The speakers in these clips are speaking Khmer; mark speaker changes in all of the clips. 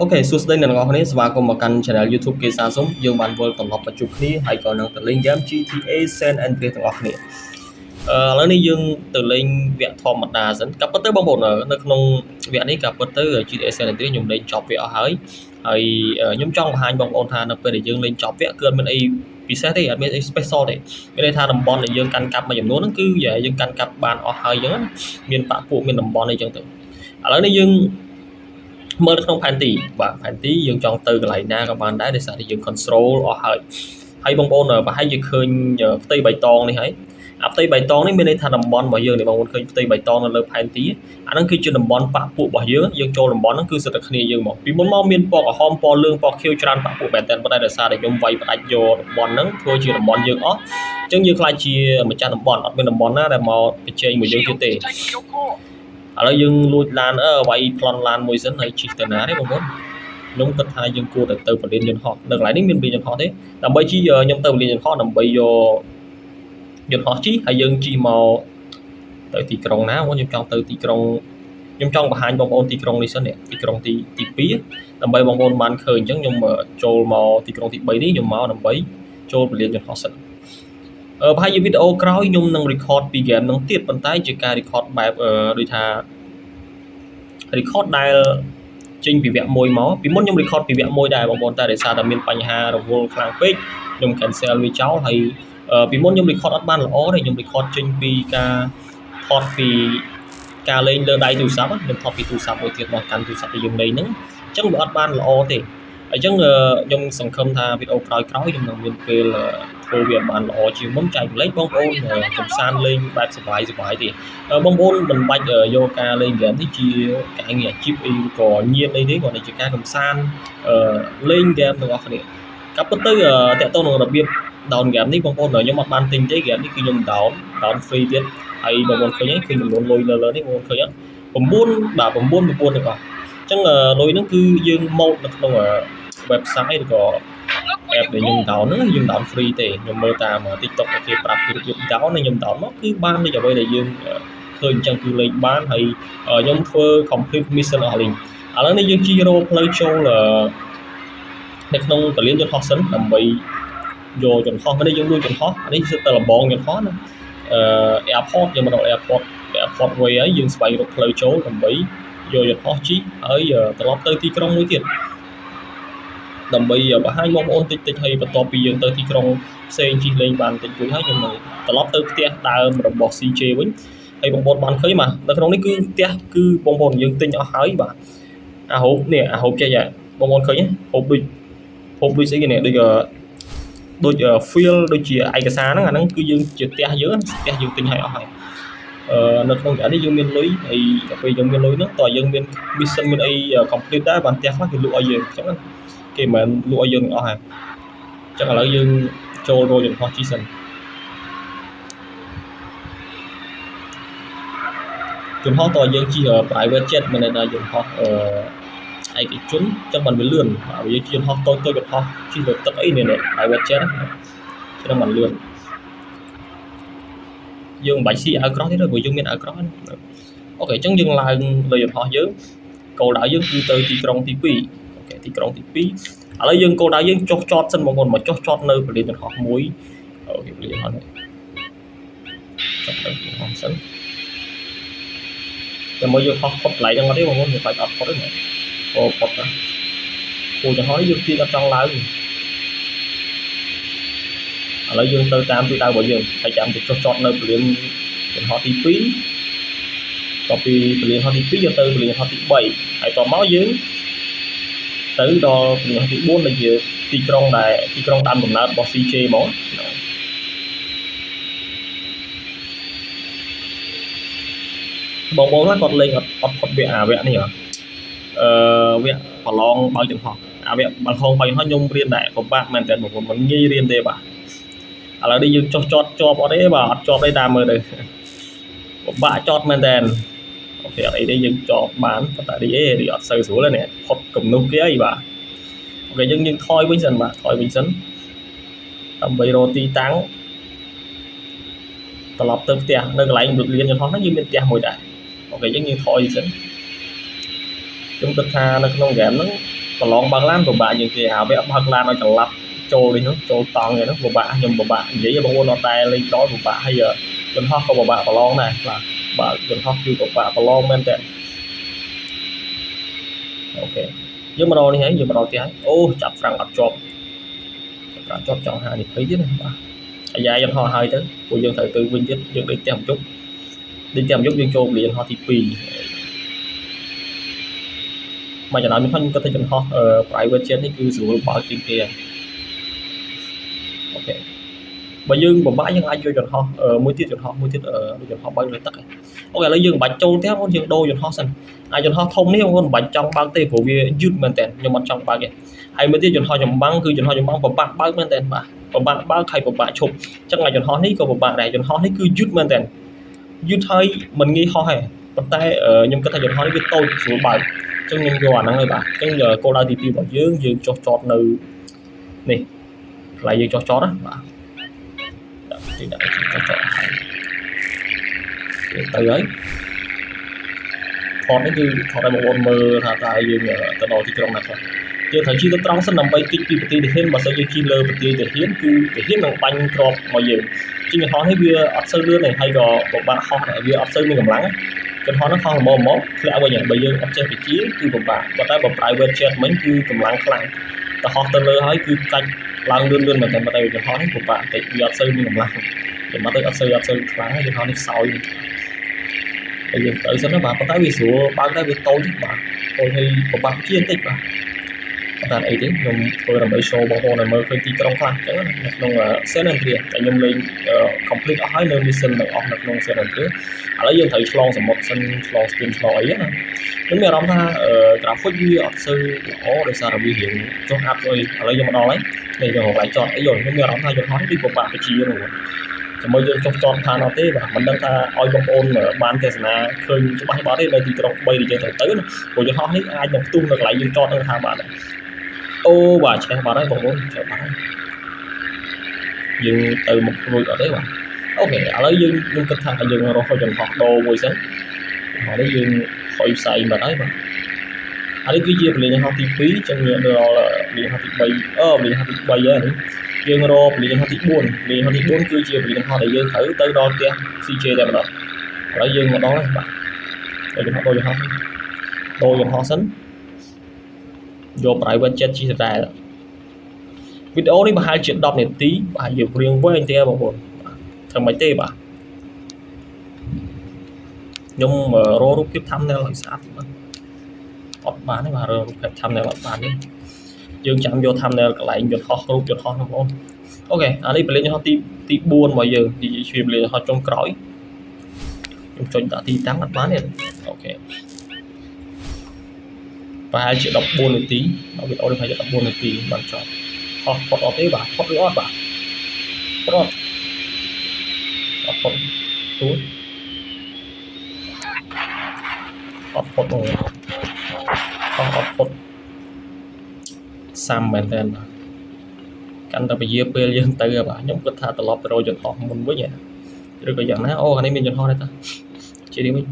Speaker 1: អូខេសួស្តីអ្នកទាំងអស់គ្នាស្វាគមន៍មកកាន់ Channel YouTube គេសាសុំយើងបានវិលត្រឡប់មកជួបគ្នាហើយក៏នឹងទៅលេង game GTA San Andreas ទាំងអស់គ្នាឥឡូវនេះយើងទៅលេងវគ្គធម្មតាសិនក៏ប៉ុន្តែបងប្អូននៅក្នុងវគ្គនេះក៏ប៉ុន្តែ GTA San Andreas ខ្ញុំលេងចប់វគ្គអស់ហើយខ្ញុំចង់បង្ហាញបងប្អូនថានៅពេលដែលយើងលេងចប់វគ្គគឺអត់មានអីពិសេសទេអត់មានអី special ទេមានន័យថាតំបន់ដែលយើងកាន់កាប់មួយចំនួនហ្នឹងគឺយើងកាន់កាប់បានអស់ហើយអញ្ចឹងមានបាក់ពួកមានតំបន់អីចឹងទៅឥឡូវនេះយើងមើលក្នុងផែនទីបាទផែនទីយើងចង់ទៅកន្លែងណាក៏បានដែរដោយសារតែយើង control អស់ហើយបងប្អូនប្រហែលជាឃើញផ្ទៃបៃតងនេះហើយអាផ្ទៃបៃតងនេះមានន័យថាតំបន់របស់យើងនេះបងប្អូនឃើញផ្ទៃបៃតងនៅលើផែនទីអាហ្នឹងគឺជាតំបន់បាក់ពួករបស់យើងចូលតំបន់ហ្នឹងគឺសិតតែគ្នាយើងមកពីមុនមកមានពណ៌ក្រហមពណ៌លឿងពណ៌ខៀវច្រើនបាក់ពួកមែនតើប៉ុន្តែដោយសារតែខ្ញុំវាយផ្ដាច់យកតំបន់ហ្នឹងធ្វើជាតំបន់យើងអស់អញ្ចឹងយើងខ្លាចជាម្ចាស់តំបន់អត់មានតំបន់ណាដែលមកប្រជែងមួយយើងទៀតទេឥឡូវយើងលួចឡានវាយប្លន់ឡានមួយសិនហើយជិះទៅណាទេបងប្អូនខ្ញុំគិតថាយើងគួរតែទៅពលានយន្តហោះនៅកន្លែងនេះមានពលានយន្តហោះទេដើម្បីជិះខ្ញុំទៅពលានយន្តហោះដើម្បីយកយន្តហោះជិះហើយយើងជិះមកទៅទីក្រុងណាបងខ្ញុំចង់ទៅទីក្រុងខ្ញុំចង់បង្ហាញបងប្អូនទីក្រុងនេះសិននេះទីក្រុងទី2ដើម្បីបងប្អូនបានឃើញអញ្ចឹងខ្ញុំចូលមកទីក្រុងទី3នេះខ្ញុំមកដើម្បីចូលពលានយន្តហោះសិនប្រហែលជាវីដេអូក្រោយខ្ញុំនឹង record ពី game ហ្នឹងទៀតប៉ុន្តែជាការ record បែបដូចថា record ដែលចេញពីវគ្គ1មកពីមុនខ្ញុំ record ពីវគ្គ1ដែរបងប្អូនតែដោយសារតែមានបញ្ហារវល់ខ្លាំងពេកខ្ញុំ cancel វាចោលហើយពីមុនខ្ញុំ record អត់បានល្អទេខ្ញុំ record ចេញពីការថតពីការលេងលើដៃទូរស័ព្ទខ្ញុំថតពីទូរស័ព្ទមួយទៀតមកកាន់ទូរស័ព្ទដែលយើងលេងហ្នឹងអញ្ចឹងវាអត់បានល្អទេអញ្ចឹងខ្ញុំសង្ឃឹមថាវីដេអូក្រោយៗខ្ញុំនឹងមានពេលធ្វើវាបានល្អជាងមុនចែកម្លែកបងប្អូនកំសាន្តលេងបែបសប្បាយទេបងប្អូនមិនបាច់យកការលេងហ្គេមនេះជាការងារអាជីពអីក៏ញៀនអីទេគ្រាន់តែជាការកំសាន្តលេងហ្គេមទាំងអស់គ្នាក៏ប៉ុន្តែតើតើនឹងរបៀប down game នេះបងប្អូនខ្ញុំអត់បានទិញទេ game នេះគឺខ្ញុំ down free ទៀតហើយបងប្អូនឃើញឃើញចំនួនលុយលើនេះបងប្អូនឃើញអត់9បាទ9ទាំងអស់អញ្ចឹងលុយហ្នឹងគឺយើងម៉ូតនៅក្នុង website ឬក៏ app ដែលខ្ញុំ down ហ្នឹងយើង down free ទេខ្ញុំមើលតាម TikTok គេប្រាប់ពីរបៀប down ហើយខ្ញុំ down មកគឺបានដូចអ្វីដែលយើងឃើញអញ្ចឹងគឺលេងបានហើយខ្ញុំធ្វើ complete mission អស់លេងឥឡូវនេះយើងជិះរោផ្លូវចូលនៅក្នុងពលានយន្តហោះសិនដើម្បីយកយន្តហោះមកនេះយើងលួចយន្តហោះនេះគឺទៅលបងយន្តហោះណាairport យើងមកដល់ airport way ហើយយើងស្វែងរកផ្លូវចូលដើម្បីយកយន្តហោះជិះហើយត្រឡប់ទៅទីក្រុងមួយទៀតដើម្បីបង្ហាញបងប្អូនតិចហើយបន្ទាប់ពីយើងទៅទីក្រុងផ្សេងជិះលេងបានតិចតួចហើយខ្ញុំនឹងត្រឡប់ទៅផ្ទះដើមរបស់ CJ វិញហើយបងប្អូនបានឃើញបាទនៅក្នុងនេះគឺផ្ទះគឺបងប្អូនយើងទិញអស់ហើយបាទអាហូបនេះអាហូបចេះបងប្អូនឃើញហូបដូចស្អីគេនេះដូច feel ដូចជាឯកសារហ្នឹងអាហ្នឹងគឺយើងជាផ្ទះយើងទិញឲ្យអស់ហើយនៅក្នុងអានេះយើងមានលុយហើយដល់ពេលយើងមានលុយហ្នឹងតើយើងមាន mission មានអី complete ដែរបានផ្ទះខ្លះគេលក់ឲ្យយើងអញ្ចឹងគេមិនលក់ឲ្យយើងទាំងអស់ហើយអញ្ចឹងឥឡូវយើងចូលរកយន្តហោះជិះសិនយន្តហោះតើយើងជិះ private jet មិនមែនយន្តហោះឯកជនអញ្ចឹងมันវាលឿនហើយយើងជិះយន្តហោះតូចយន្តហោះជិះលើទឹកអីនេះ private jet ហ្នឹងมันលឿនយើងមិនបាច់ស៊ីអាវក្រោះទេព្រោះយើងមានអាវក្រោះអូខេអញ្ចឹងយើងឡើងលើយន្តហោះយើងគោលដៅយើងគឺទៅទីក្រុងទី2អូខេទីក្រុងទី2ឥឡូវយើងគោលដៅយើងចុះចតសិនបងប្អូនមកចុះចតនៅពលានយន្តហោះមួយអូខេពលានយន្តហោះនេះចុះទៅយន្តហោះសិនតែមកយើងហោះផុតកន្លែងហ្នឹងអត់ទេបងប្អូនយើងបាច់អត់ផុតទេអូផុតណាគោលយន្តហោះនេះយើងទីអត់ចង់ឡើងឥឡូវយើងទៅតាមទិសដៅរបស់យើងហើយចាំទៅចុះចតនៅពលានយន្តហោះទី2តពីពលានយន្តហោះទី2យើងទៅពលានយន្តហោះទី3ហើយតមកយើងទៅដល់ពលានយន្តហោះទី4ដែលជាទីក្រុងតាមកំណើតរបស់ CJ ហ្មងបងប្អូនគាត់លេងអត់ផុតវគ្គវគ្គនេះហ៎វគ្គប្រឡងបើកយន្តហោះវគ្គបើកយន្តហោះខ្ញុំរៀនដែរពិបាកមែនតើបងប្អូនមិនងាយរៀនទេបាទឥឡូវនេះយើងចុះចតជាប់អត់ទេបាទអត់ជាប់ទេតាមមើលទៅពិបាកចតមែនតើអូខេអត់អីទេយើងជាប់បានប៉ុន្តែរីអត់សូវស្រួលទេនេះផុតគំនុះគេអីបាទអូខេយើងថយវិញសិនបាទថយវិញសិនដើម្បីរកទីតាំងត្រឡប់ទៅផ្ទះនៅកន្លែងពលានយន្តហោះហ្នឹងយើងមានផ្ទះមួយដែរអូខេយើងថយសិន chúng ta tha nó không game nó còn lon bạc lan của bạn những cái ảo vẽ bạc lan nó chẳng lặp trôi đi nó trôi tòng vậy nó của bạn nhưng mà bạn dễ cho bông nó tay lên đó của bạn hay giờ chân hot của bạn và lon này là bạn chân hot kêu của bạn và lon men tệ ok nhưng mà đâu này nhưng mà đâu cái ô chặt rằng ập chop chọn hai thì thấy chứ này dài dân họ hai tới của dân thời từ vinh tiếp dân đi tìm chút dân châu liền họ thì pì mà cho nói mình không có thể chọn họ private jet thì cứ sử bảo tiền kia ok bây giờ một bãi nhưng ai chơi chọn họ mới tiết chọn họ bao nhiêu tất ok lấy dương bạch châu tiếp con dương đôi chọn họ sân ai chọn họ thông nếu con bạch trong bao tê của việc dứt men tèn nhưng mà trong ba cái hay mới tiết chọn họ chọn băng cứ chọn họ chọn băng và bạn bao men tèn và bạn bao thầy của bạn chụp chắc ngày chọn họ ní của bạn này chọn họ ní cứ dứt men tèn dứt hơi mình nghĩ họ hay còn tay ở nhưng cái thầy chọn họ ní cái tôi xuống bài trong những cái năng người bạn trong giờ cô đang tìm bảo dương cho chọt nữ này lại dương cho chó đó bạn thì đã cho chọn từ ấy còn cáiคือถอดได้บ่មើលថាតើយើងទៅដល់ទីក្រុងណាខ្លះយើងត្រូវជិះទៅត្រង់សិនដើម្បីគិតពីប្រទេសទៅហ៊ានបើសិនយើងជិះលើប្រទេសទៅហ៊ានគឺទៅហ៊ាននឹងបាញ់ក្របមកយើងជិះហោះនេះវាអត់សូវលឿនទេហើយក៏ពិបាកហោះដែរវាអត់សូវមានកម្លាំងចឹងហោះនោះហោះល្មមធ្លាក់វិញបើយើងអត់ចេះវិជាគឺពិបាកប៉ុន្តែបើ private jet មិញគឺកម្លាំងខ្លាំងទៅហោះទៅលើហើយគឺកាច់ឡើងលឿនមែនតែប៉ុន្តែវាហោះនេះពិបាកតិចវាអត់សូវមានកម្លាំងចាំមកទៅអត់សូវខ្លាំងហើយយើងហោះនេះខ្សោយbây giờ tự sinh nó bà có tới vì sủa bao tới vì tôi chứ bà tôi thì có bao chiên tích bà bạn ấy đấy nhưng tôi làm mấy show bao hồ này mới khơi tí trong khoa chứ nó là sẽ lên tiền tại nhung lên complete ở hai nơi mission được ở được nó sẽ lên trước ở đây dương thấy slong một sân slong spin slong ấy á đúng là đóng tha graphic như ở sư ó để sao là biểu hiện cho hạt rồi ở đây dương đó đấy để giờ lại chọn ấy rồi nhưng mà đóng tha cho nói đi của bạn cái chia rồi mới dương trong tròn tha nó thế và mình đang tha oi bông ôn ở ban thế là khơi cho bạn bảo đây là thì trong bay đi chơi tới của cho họ hết ai nhập tung được lại dương tròn đang tha bạn này ô bà trẻ bà đấy bông ôn trẻ bà đấy dương từ một người ở đấy bạn ok ở đây dương cách tha dương rồi thôi dần học đồ quỳ sớm họ đấy dương khỏi xài mà đấy mà ở đây cái gì liền họ thì phí trong người đó là liền họ thì bay liền họ thì bay á dương rô liền họ thì buồn cứ chia liền họ để dương thử tới đó kia si chơi đẹp đó ở dương một đó đấy bạn để họ đôi họ sấn vô private jet chi ra rồi video này mà hai chuyện đọc này tí bài nhiều riêng với anh tia bảo buồn thằng máy tê bà nhưng mà rô lúc tiếp thăm này là sao thì hot bán đấy mà rồi phải thăm này là bán đi dương chẳng vô thăm này lại giật hot không không ok ở đây phải lên cho họ tí buồn mọi giờ thì truyền lên họ trong cõi cho chúng ta tí tám mặt bán này ok và hai chuyện đọc buồn một tí nó bị đọc phải đọc buồn một tí bạn chọn hot ở thế bà hot nữa bà hot túi hot rồi hot xăm men tên cảnh ta bây giờ bây giờ tới rồi bà nhóm cứ tha từ lọp rồi chọn họ mình với nhỉ rồi bây giờ nói ô anh em mình chọn họ đây ta chỉ đi mình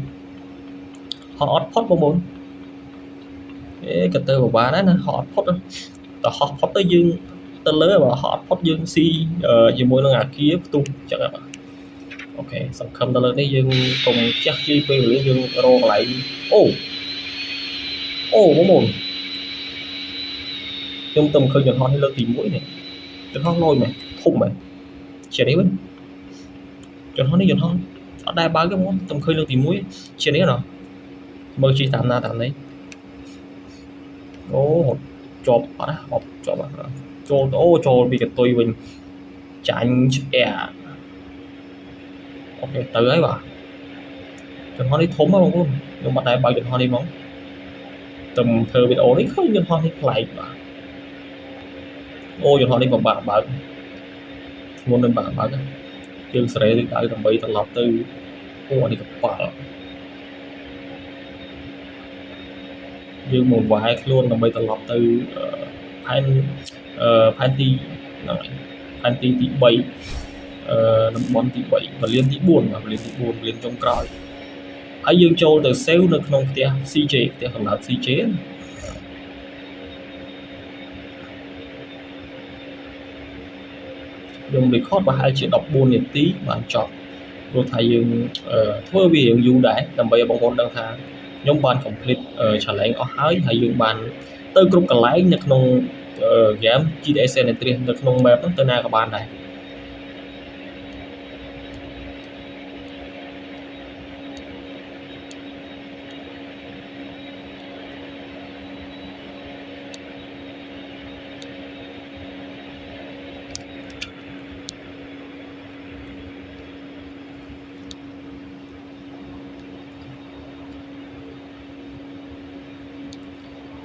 Speaker 1: họ hot bao bốn cái từ của bà đấy nè họ hot đó hot tới dương tên lớn mà họ hot dương si gì mỗi lần kia tung chẳng hạn ok xong không ta lên đấy dương cùng chắc chi về với dương rô lại ô bố mồn trong tầm khơi nhận họ hay lên tìm mũi này cho nó lôi mày thùng mày chia đấy bên cho nó đi cho nó ở đây ba cái món tầm khơi lên tìm mũi chia đấy nào mơ chi tạm đấy ô chộp ở đó hộp chộp ô bị cái tôi mình chạnh ok từ ấy bà cho nó đi thốn không luôn nhưng mà đây bao giờ họ đi món tầm thơ bị ổ đấy không nhưng họ đi lại bà ô cho họ đi vào bạn muốn lên bạn chương sẽ đi đại tầm bảy tầm lọc từ ô đi gặp bạn dương một vài luôn tầm bảy tầm lọc từ panty tí 7 năm bon tí 7 và liên tí buồn liên trong cõi ហើយយើងចូលទៅ save នៅក្នុងផ្ទះ CJ ផ្ទះកំណើត CJ ខ្ញុំ record ប្រហែលជា14នាទីបានចប់ព្រោះថាយើងធ្វើវារៀងយូរដែរដើម្បីឲ្យបងប្អូនដឹងថាខ្ញុំបាន complete challenge អស់ហើយយើងបានទៅគ្រប់កន្លែងនៅក្នុង game GTA San Andreas នៅក្នុង map ហ្នឹងទៅណាក៏បានដែរ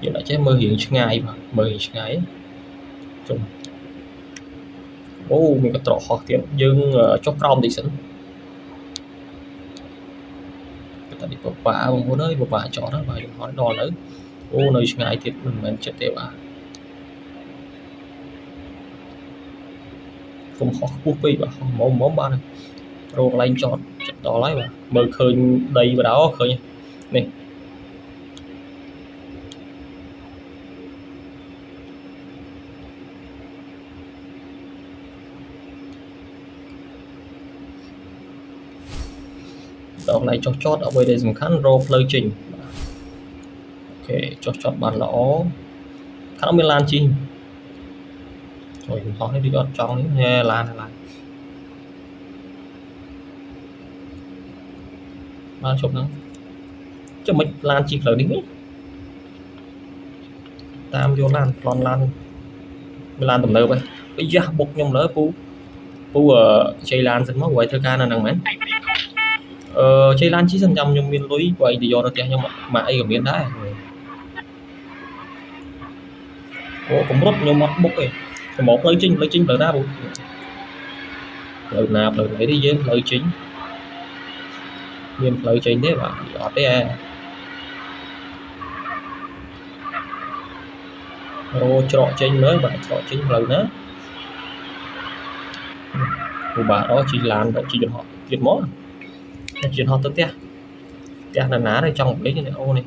Speaker 1: យើងអាចចេះមើលរៀងឆ្ងាយបាទមើលរៀងឆ្ងាយចុះអូមានកន្ត្រកហោះទៀតយើងចុះក្រោមតិចសិនតែនេះបបាបងប្អូនអើយបបាចតហើយបាទយើងហោះដល់ទៅអូនៅឆ្ងាយទៀតមិនមែនចិត្តទេបាទកុំហោះខ្ពស់ពេកបាទហោះមុំបាទរកកន្លែងចតចិត្តដល់ហើយបាទមើលឃើញដីបដៅឃើញនេះដល់កន្លែងចុះចតអ្វីដែលសំខាន់រកផ្លូវចេញអូខេចុះចតបានល្អខាងមានឡានជិះចូលយន្តហោះនេះដូចអត់ចង់នេះឡានបានជប់ហ្នឹងចុះមិនឡានជិះផ្លូវនេះតាមយកឡានប្លន់ឡានមានឡានទំនើបហ្នឹងអាយ៉ាបុកខ្ញុំលើពូជ័យឡានសិនមកឲ្យធ្វើការនៅហ្នឹងមែនជ័យឡានជិះសិនចាំខ្ញុំមានលុយបើអីទៅយកទៅផ្ទះខ្ញុំមកអីក៏មានដែរអូកម្រិតខ្ញុំអត់បុកទេខ្ញុំមកផ្លូវចេញផ្លូវណាពូផ្លូវណាទេយើងផ្លូវចេញមានផ្លូវចេញទេបាទអត់ទេរោច្រកចេញមើលបាទច្រកចេញផ្លូវណាពូបាទជិះឡានជិះយន្តហោះទៀតមកជិះយន្តហោះទៅផ្ទះណាទេចង់វិញនេះអូនេះ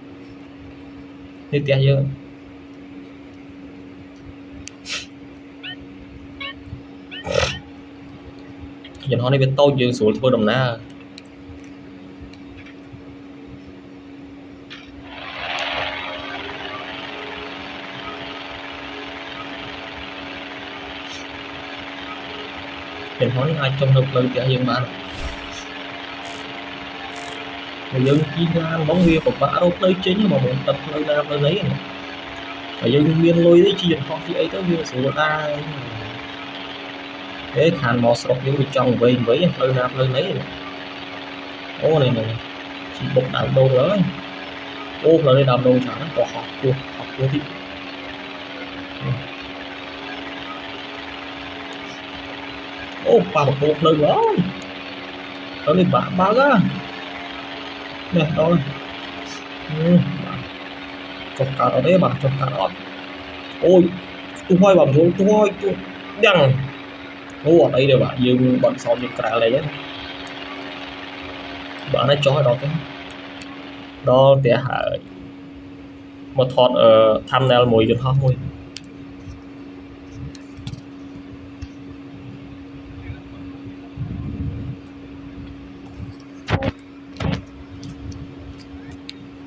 Speaker 1: ផ្ទះយើងយន្តហោះនេះវាតូចយើងស្រួលធ្វើដំណើរយន្តហោះនេះអាចចុះនៅផ្លូវផ្ទះយើងបានយើងជិះឡានហ្មងវាពិបាករកផ្លូវចេញមកមិនទឹកផ្លូវណាផ្លូវណីតែយើងមានលុយទេជិះយន្តហោះជិះអីទៅវាស្រួលដែរខានមកស្រុកយើងវាចង់វែងផ្លូវណាផ្លូវណីអូនេះជិះបុកដើមដូងហើយអូផ្លូវនេះដើមដូងច្រើនក៏ហោះពោះទីអូប៉ាបពោះផ្លូវហើយទៅនេះបាក់បើកនេះដល់ចុះកាត់អត់ទេបាទចុះកាត់អត់អូយទូហើយបាទយល់ទូហើយទូដឹងអូអត់អីទេបាទយើងបត់សោមយើងក្រៅលេងហ្នឹងបាទនេះចុះឲ្យដល់ទៅដល់ផ្ទះហើយមកថតthumbnail មួយយន្តហោះមួយ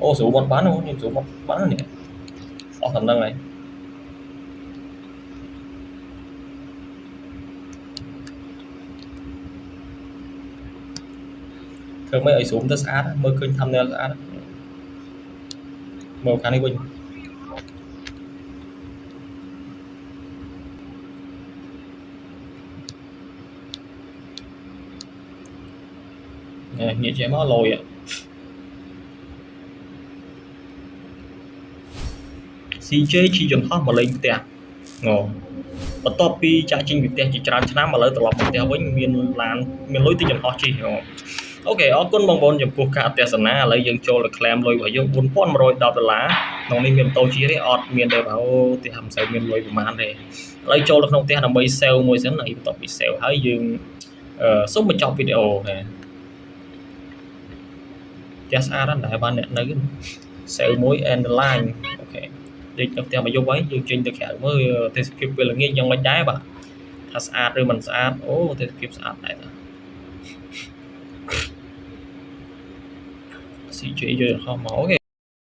Speaker 1: អូស្រួលមកបានខ្ញុំស្រួលមកបាននេះអស់ហ្នឹងហើយធ្វើម៉េចឲ្យស្រួលទៅស្អាតមើលឃើញ thumbnail ស្អាតមើលខាងនេះវិញងាកចេះមកលយCJ ជិះយន្តហោះមកលេងផ្ទះបន្ទាប់ពីចាក់ចេញពីផ្ទះជាច្រើនឆ្នាំឥឡូវត្រឡប់មកផ្ទះវិញមានឡានមានលុយទិញយន្តហោះជិះអូខេអរគុណបងប្អូនចំពោះការទស្សនាឥឡូវយើងចូលទៅ claim លុយរបស់យើង$4110ក្នុងនេះមានម៉ូតូជិះទេអត់មានទេបាទអូផ្ទះមិនសូវមានលុយប្រហែលទេឥឡូវចូលទៅក្នុងផ្ទះដើម្បី save មួយសិនហើយបន្ទាប់ពី save ហើយយើងសូមបញ្ចប់វីដេអូ ផ្ទះស្អាតដែរបានអ្នកនៅសេវមួយ and line អូខេដូចនៅផ្ទះមកយប់ហើយយើងចេញទៅក្រៅមើលទេសភាពពេលល្ងាចយ៉ាងម៉េចដែរបាទថាស្អាតឬមិនស្អាតអូទេសភាពស្អាតដែរតា CJ យកហោះមកអូខេ